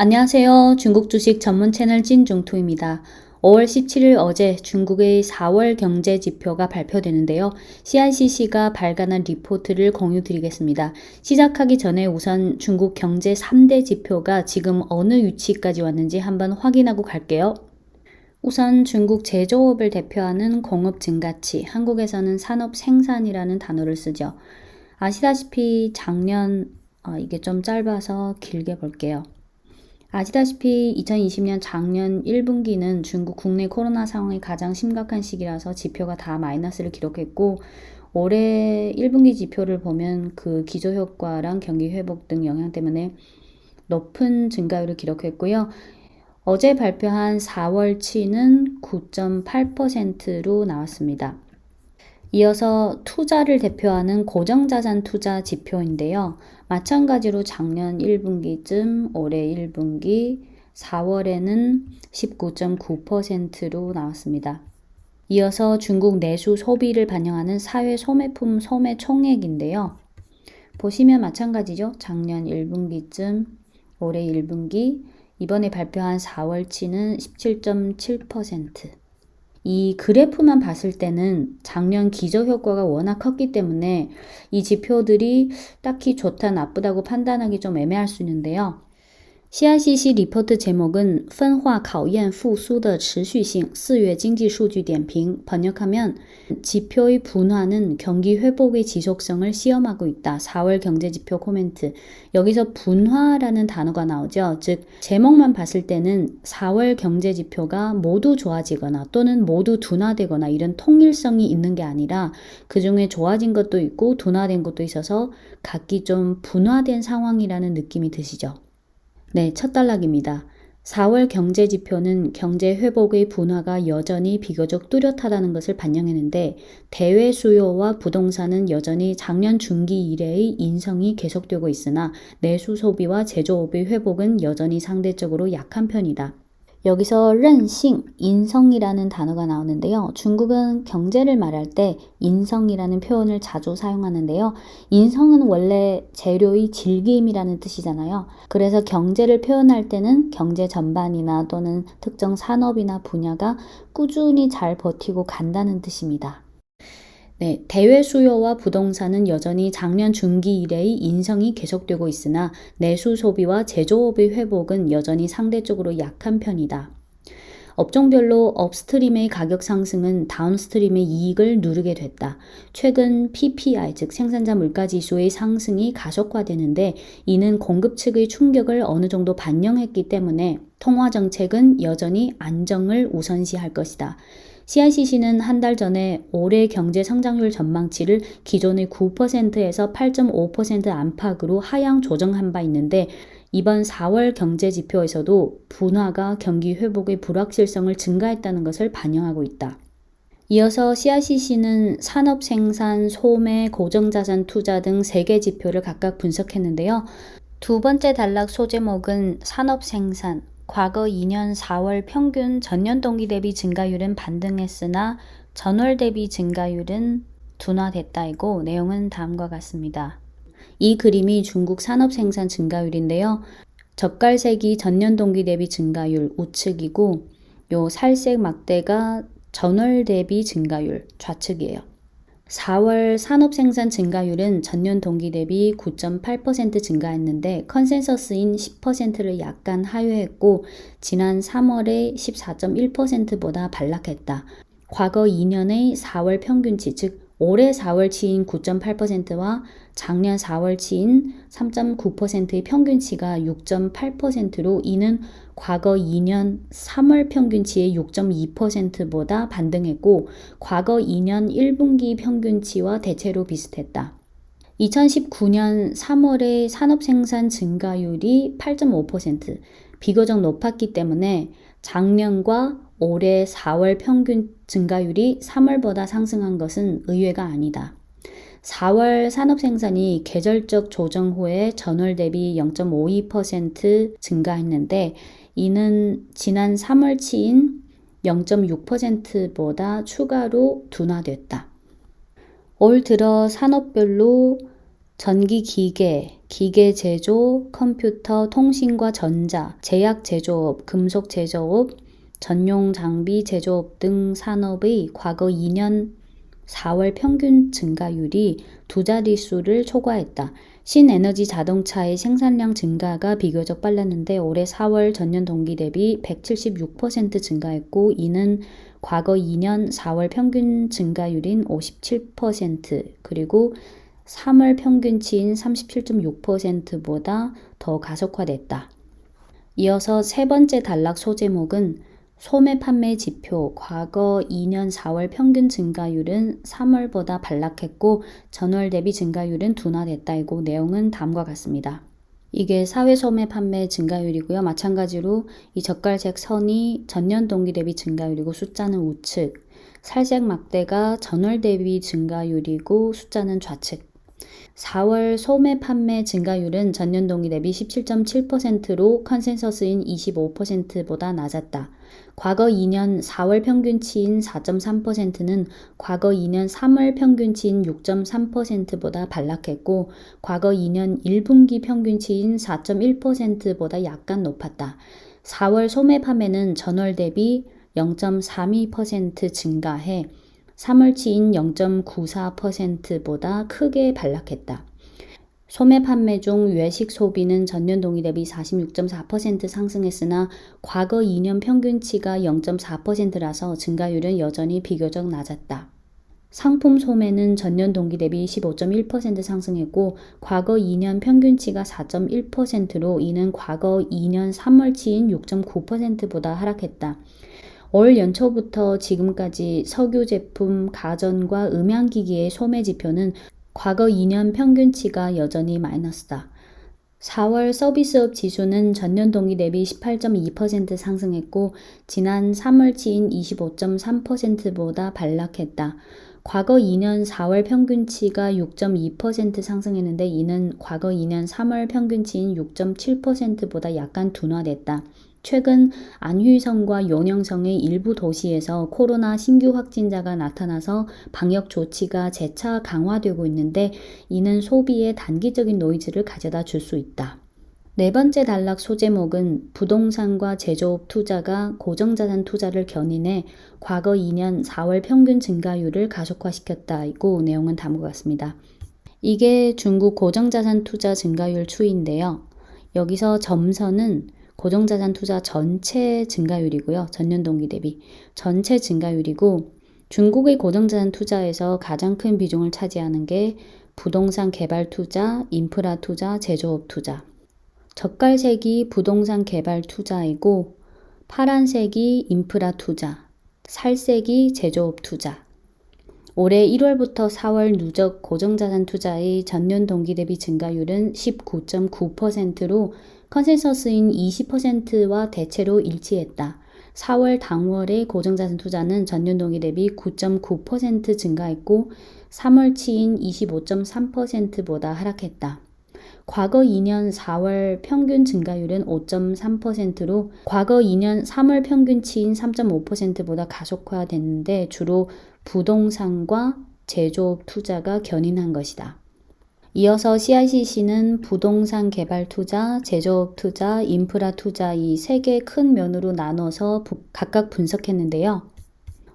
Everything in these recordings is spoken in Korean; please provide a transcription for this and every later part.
안녕하세요. 중국 주식 전문 채널 찐중투입니다. 5월 17일 어제 중국의 4월 경제 지표가 발표되는데요. CICC가 발간한 리포트를 공유드리겠습니다. 시작하기 전에 우선 중국 경제 3대 지표가 지금 어느 위치까지 왔는지 한번 확인하고 갈게요. 우선 중국 제조업을 대표하는 공업 증가치, 한국에서는 산업 생산이라는 단어를 쓰죠. 아시다시피 작년, 이게 좀 짧아서 길게 볼게요. 아시다시피 2020년 작년 1분기는 중국 국내 코로나 상황이 가장 심각한 시기라서 지표가 다 마이너스를 기록했고, 올해 1분기 지표를 보면 그 기저효과랑 경기 회복 등 영향 때문에 높은 증가율을 기록했고요. 어제 발표한 4월치는 9.8%로 나왔습니다. 이어서 투자를 대표하는 고정자산 투자 지표인데요. 마찬가지로 작년 1분기쯤 올해 1분기 4월에는 19.9%로 나왔습니다. 이어서 중국 내수 소비를 반영하는 사회 소매품 소매 총액인데요. 보시면 마찬가지죠. 작년 1분기쯤 올해 1분기 이번에 발표한 4월치는 17.7%. 이 그래프만 봤을 때는 작년 기저효과가 워낙 컸기 때문에 이 지표들이 딱히 좋다 나쁘다고 판단하기 좀 애매할 수 있는데요. CICC 리포트 제목은 分化考验复苏的持续性4月经济数据点评. 번역하면 지표의 분화는 경기 회복의 지속성을 시험하고 있다. 4월 경제지표 코멘트. 여기서 분화라는 단어가 나오죠. 즉 제목만 봤을 때는 4월 경제지표가 모두 좋아지거나 또는 모두 둔화되거나 이런 통일성이 있는 게 아니라 그중에 좋아진 것도 있고 둔화된 것도 있어서 각기 좀 분화된 상황이라는 느낌이 드시죠. 네, 첫 단락입니다. 4월 경제 지표는 경제 회복의 분화가 여전히 비교적 뚜렷하다는 것을 반영했는데 대외 수요와 부동산은 여전히 작년 중기 이래의 인성이 계속되고 있으나 내수 소비와 제조업의 회복은 여전히 상대적으로 약한 편이다. 여기서 韧性, 인성이라는 단어가 나오는데요. 중국은 경제를 말할 때 인성이라는 표현을 자주 사용하는데요. 인성은 원래 재료의 즐김이라는 뜻이잖아요. 그래서 경제를 표현할 때는 경제 전반이나 또는 특정 산업이나 분야가 꾸준히 잘 버티고 간다는 뜻입니다. 네, 대외 수요와 부동산은 여전히 작년 중기 이래의 인성이 계속되고 있으나 내수 소비와 제조업의 회복은 여전히 상대적으로 약한 편이다. 업종별로 업스트림의 가격 상승은 다운스트림의 이익을 누르게 됐다. 최근 PPI, 즉 생산자 물가지수의 상승이 가속화되는데 이는 공급 측의 충격을 어느 정도 반영했기 때문에 통화정책은 여전히 안정을 우선시할 것이다. CICC는 한 달 전에 올해 경제 성장률 전망치를 기존의 9%에서 8.5% 안팎으로 하향 조정한 바 있는데 이번 4월 경제 지표에서도 분화가 경기 회복의 불확실성을 증가했다는 것을 반영하고 있다. 이어서 CICC는 산업 생산, 소매, 고정자산 투자 등 3개 지표를 각각 분석했는데요. 두 번째 단락 소제목은 산업 생산, 과거 2년 4월 평균 전년 동기 대비 증가율은 반등했으나 전월 대비 증가율은 둔화됐다이고 내용은 다음과 같습니다. 이 그림이 중국 산업 생산 증가율인데요. 젓갈색이 전년 동기 대비 증가율 우측이고 요 살색 막대가 전월 대비 증가율 좌측이에요. 4월 산업 생산 증가율은 전년 동기 대비 9.8% 증가했는데 컨센서스인 10%를 약간 하회했고 지난 3월의 14.1%보다 반락했다. 과거 2년의 4월 평균치, 즉 올해 4월치인 9.8%와 작년 4월치인 3.9%의 평균치가 6.8%로 이는 과거 2년 3월 평균치의 6.2%보다 반등했고 과거 2년 1분기 평균치와 대체로 비슷했다. 2019년 3월의 산업생산 증가율이 8.5%, 비교적 높았기 때문에 작년과 올해 4월 평균 증가율이 3월보다 상승한 것은 의외가 아니다. 4월 산업생산이 계절적 조정 후에 전월 대비 0.52% 증가했는데 이는 지난 3월치인 0.6%보다 추가로 둔화됐다. 올 들어 산업별로 전기 기계, 기계 제조, 컴퓨터, 통신과 전자, 제약 제조업, 금속 제조업, 전용 장비 제조업 등 산업의 과거 2년 4월 평균 증가율이 두 자릿수를 초과했다. 신에너지 자동차의 생산량 증가가 비교적 빨랐는데 올해 4월 전년 동기 대비 176% 증가했고 이는 과거 2년 4월 평균 증가율인 57% 그리고 3월 평균치인 37.6%보다 더 가속화됐다. 이어서 세 번째 단락 소제목은 소매 판매 지표 과거 2년 4월 평균 증가율은 3월보다 반락했고 전월 대비 증가율은 둔화됐다이고 내용은 다음과 같습니다. 이게 사회 소매 판매 증가율이고요. 마찬가지로 이 젓갈색 선이 전년 동기 대비 증가율이고 숫자는 우측, 살색 막대가 전월 대비 증가율이고 숫자는 좌측. 4월 소매 판매 증가율은 전년 동기 대비 17.7%로 컨센서스인 25%보다 낮았다. 과거 2년 4월 평균치인 4.3%는 과거 2년 3월 평균치인 6.3%보다 반락했고 과거 2년 1분기 평균치인 4.1%보다 약간 높았다. 4월 소매 판매는 전월 대비 0.32% 증가해 3월치인 0.94%보다 크게 반락했다. 소매 판매 중 외식 소비는 전년 동기 대비 46.4% 상승했으나 과거 2년 평균치가 0.4%라서 증가율은 여전히 비교적 낮았다. 상품 소매는 전년 동기 대비 15.1% 상승했고 과거 2년 평균치가 4.1%로 이는 과거 2년 3월치인 6.9%보다 하락했다. 올 연초부터 지금까지 석유 제품, 가전과 음향기기의 소매 지표는 과거 2년 평균치가 여전히 마이너스다. 4월 서비스업 지수는 전년 동기 대비 18.2% 상승했고 지난 3월치인 25.3%보다 반락했다. 과거 2년 4월 평균치가 6.2% 상승했는데 이는 과거 2년 3월 평균치인 6.7%보다 약간 둔화됐다. 최근 안휘성과 용영성의 일부 도시에서 코로나 신규 확진자가 나타나서 방역 조치가 재차 강화되고 있는데 이는 소비에 단기적인 노이즈를 가져다 줄 수 있다. 네 번째 단락 소제목은 부동산과 제조업 투자가 고정자산 투자를 견인해 과거 2년 4월 평균 증가율을 가속화시켰다이고 내용은 다음과 같습니다. 이게 중국 고정자산 투자 증가율 추이인데요. 여기서 점선은 고정자산 투자 전체 증가율이고요. 전년 동기 대비 전체 증가율이고 중국의 고정자산 투자에서 가장 큰 비중을 차지하는 게 부동산 개발 투자, 인프라 투자, 제조업 투자. 젓갈색이 부동산 개발 투자이고 파란색이 인프라 투자, 살색이 제조업 투자. 올해 1월부터 4월 누적 고정자산 투자의 전년 동기 대비 증가율은 19.9%로 컨센서스인 20%와 대체로 일치했다. 4월 당월의 고정자산 투자는 전년 동기 대비 9.9% 증가했고 3월치인 25.3%보다 하락했다. 과거 2년 4월 평균 증가율은 5.3%로 과거 2년 3월 평균치인 3.5%보다 가속화됐는데 주로 부동산과 제조업 투자가 견인한 것이다. 이어서 CICC는 부동산 개발 투자, 제조업 투자, 인프라 투자 이 세 개 큰 면으로 나눠서 각각 분석했는데요.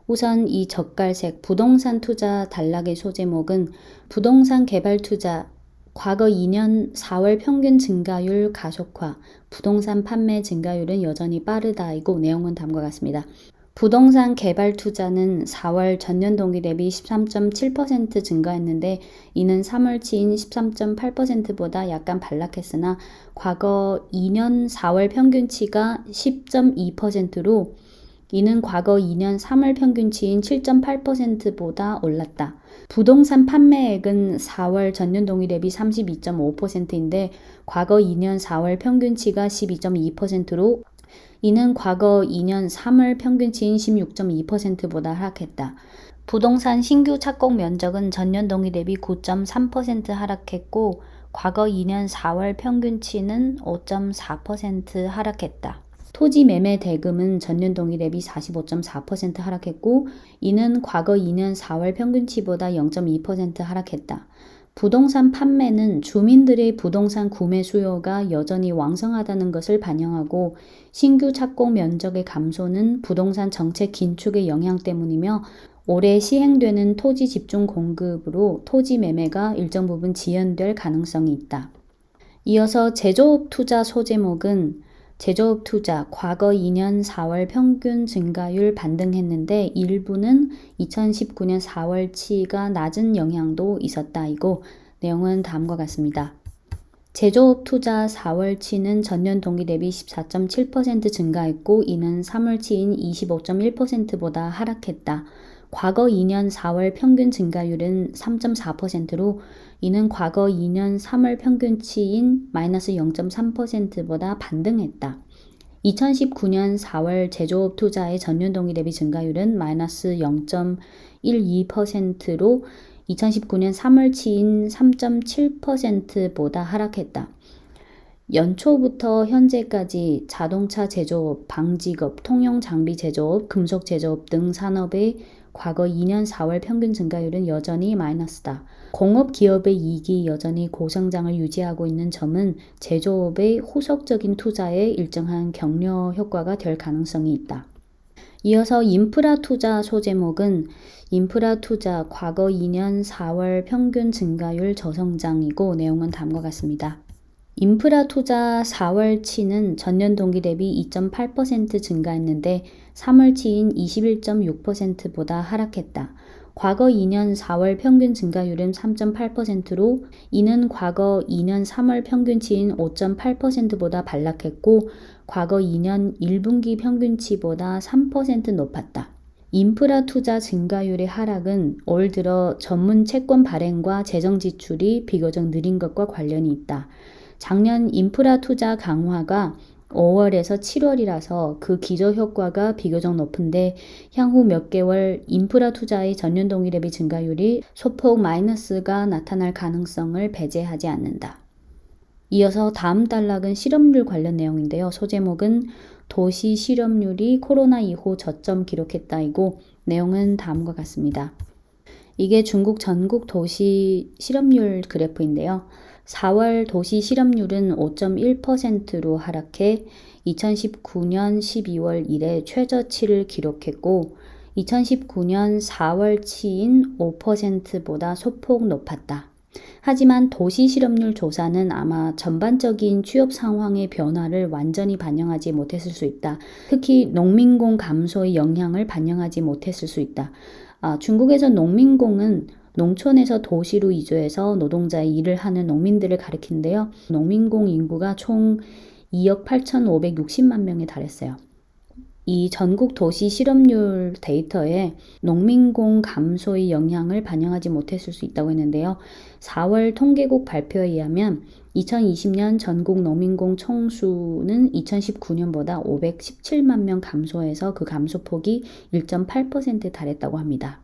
우선 이 젓갈색 부동산 투자 단락의 소제목은 부동산 개발 투자 과거 2년 4월 평균 증가율 가속화, 부동산 판매 증가율은 여전히 빠르다이고 내용은 다음과 같습니다. 부동산 개발 투자는 4월 전년 동기 대비 13.7% 증가했는데 이는 3월치인 13.8%보다 약간 반락했으나 과거 2년 4월 평균치가 10.2%로 이는 과거 2년 3월 평균치인 7.8%보다 올랐다. 부동산 판매액은 4월 전년 동기 대비 32.5%인데 과거 2년 4월 평균치가 12.2%로 이는 과거 2년 3월 평균치인 16.2%보다 하락했다. 부동산 신규 착공 면적은 전년 동기 대비 9.3% 하락했고 과거 2년 4월 평균치는 5.4% 하락했다. 토지 매매 대금은 전년 동기 대비 45.4% 하락했고 이는 과거 2년 4월 평균치보다 0.2% 하락했다. 부동산 판매는 주민들의 부동산 구매 수요가 여전히 왕성하다는 것을 반영하고 신규 착공 면적의 감소는 부동산 정책 긴축의 영향 때문이며 올해 시행되는 토지 집중 공급으로 토지 매매가 일정 부분 지연될 가능성이 있다. 이어서 제조업 투자 소제목은 제조업 투자 과거 2년 4월 평균 증가율 반등했는데 일부는 2019년 4월치가 낮은 영향도 있었다이고 내용은 다음과 같습니다. 제조업 투자 4월치는 전년 동기 대비 14.7% 증가했고 이는 3월치인 25.1%보다 하락했다. 과거 2년 4월 평균 증가율은 3.4%로 이는 과거 2년 3월 평균치인 마이너스 0.3%보다 반등했다. 2019년 4월 제조업 투자의 전년 동기 대비 증가율은 마이너스 0.12%로 2019년 3월치인 3.7%보다 하락했다. 연초부터 현재까지 자동차 제조업, 방직업, 통용 장비 제조업, 금속 제조업 등 산업의 과거 2년 4월 평균 증가율은 여전히 마이너스다. 공업 기업의 이익이 여전히 고성장을 유지하고 있는 점은 제조업의 후속적인 투자에 일정한 격려 효과가 될 가능성이 있다. 이어서 인프라 투자 소제목은 인프라 투자 과거 2년 4월 평균 증가율 저성장이고 내용은 다음과 같습니다. 인프라 투자 4월치는 전년 동기 대비 2.8% 증가했는데 3월치인 21.6%보다 하락했다. 과거 2년 4월 평균 증가율은 3.8%로 이는 과거 2년 3월 평균치인 5.8%보다 반락했고 과거 2년 1분기 평균치보다 3% 높았다. 인프라 투자 증가율의 하락은 올 들어 전문 채권 발행과 재정 지출이 비교적 느린 것과 관련이 있다. 작년 인프라 투자 강화가 5월에서 7월이라서 그 기저 효과가 비교적 높은데 향후 몇 개월 인프라 투자의 전년 동기 대비 증가율이 소폭 마이너스가 나타날 가능성을 배제하지 않는다. 이어서 다음 단락은 실업률 관련 내용인데요. 소제목은 도시 실업률이 코로나 이후 저점 기록했다이고 내용은 다음과 같습니다. 이게 중국 전국 도시 실업률 그래프인데요. 4월 도시 실업률은 5.1%로 하락해 2019년 12월 이래 최저치를 기록했고 2019년 4월치인 5%보다 소폭 높았다. 하지만 도시 실업률 조사는 아마 전반적인 취업 상황의 변화를 완전히 반영하지 못했을 수 있다. 특히 농민공 감소의 영향을 반영하지 못했을 수 있다. 중국에서 농민공은 농촌에서 도시로 이주해서 노동자의 일을 하는 농민들을 가리키는데요. 농민공 인구가 총 2억 8,560만 명에 달했어요. 이 전국 도시 실업률 데이터에 농민공 감소의 영향을 반영하지 못했을 수 있다고 했는데요. 4월 통계국 발표에 의하면 2020년 전국 농민공 총수는 2019년보다 517만 명 감소해서 그 감소폭이 1.8%에 달했다고 합니다.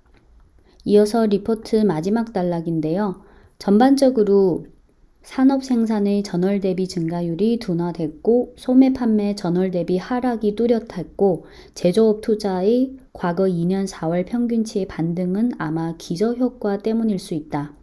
이어서 리포트 마지막 단락인데요. 전반적으로 산업 생산의 전월 대비 증가율이 둔화됐고 소매 판매 전월 대비 하락이 뚜렷했고 제조업 투자의 과거 2년 4월 평균치의 반등은 아마 기저효과 때문일 수 있다.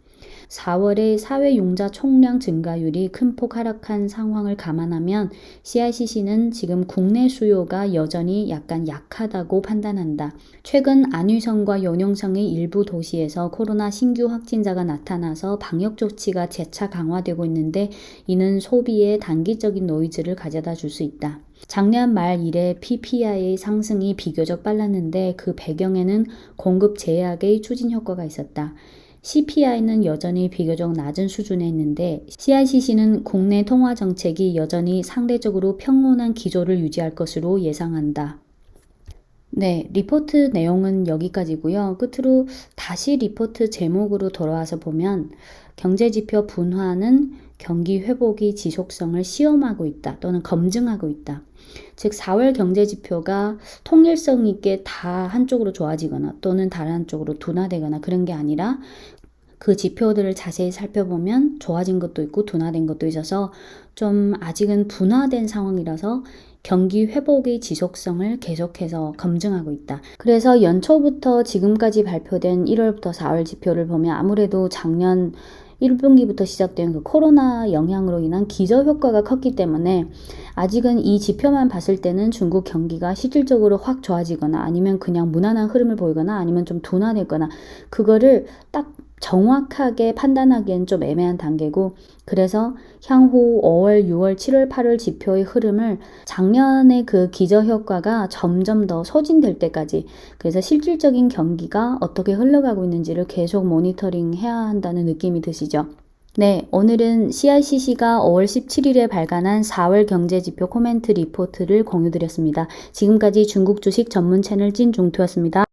4월의 사회용자 총량 증가율이 큰 폭 하락한 상황을 감안하면 CICC는 지금 국내 수요가 여전히 약간 약하다고 판단한다. 최근 안휘성과 연용성의 일부 도시에서 코로나 신규 확진자가 나타나서 방역 조치가 재차 강화되고 있는데 이는 소비에 단기적인 노이즈를 가져다 줄 수 있다. 작년 말 이래 PPI의 상승이 비교적 빨랐는데 그 배경에는 공급 제약의 추진 효과가 있었다. CPI는 여전히 비교적 낮은 수준에 있는데 CICC는 국내 통화 정책이 여전히 상대적으로 평온한 기조를 유지할 것으로 예상한다. 네, 리포트 내용은 여기까지고요. 끝으로 다시 리포트 제목으로 돌아와서 보면 경제지표 분화는 경기 회복의 지속성을 시험하고 있다 또는 검증하고 있다. 즉 4월 경제지표가 통일성 있게 다 한쪽으로 좋아지거나 또는 다른 한쪽으로 둔화되거나 그런 게 아니라 그 지표들을 자세히 살펴보면 좋아진 것도 있고 둔화된 것도 있어서 좀 아직은 분화된 상황이라서 경기 회복의 지속성을 계속해서 검증하고 있다. 그래서 연초부터 지금까지 발표된 1월부터 4월 지표를 보면 아무래도 작년 1분기부터 시작된 그 코로나 영향으로 인한 기저 효과가 컸기 때문에 아직은 이 지표만 봤을 때는 중국 경기가 실질적으로 확 좋아지거나 아니면 그냥 무난한 흐름을 보이거나 아니면 좀 둔화되거나 그거를 딱 정확하게 판단하기엔 좀 애매한 단계고, 그래서 향후 5월, 6월, 7월, 8월 지표의 흐름을 작년의 그 기저 효과가 점점 더 소진될 때까지, 그래서 실질적인 경기가 어떻게 흘러가고 있는지를 계속 모니터링 해야 한다는 느낌이 드시죠? 네, 오늘은 CICC가 5월 17일에 발간한 4월 경제지표 코멘트 리포트를 공유드렸습니다. 지금까지 중국 주식 전문 채널 찐중투였습니다.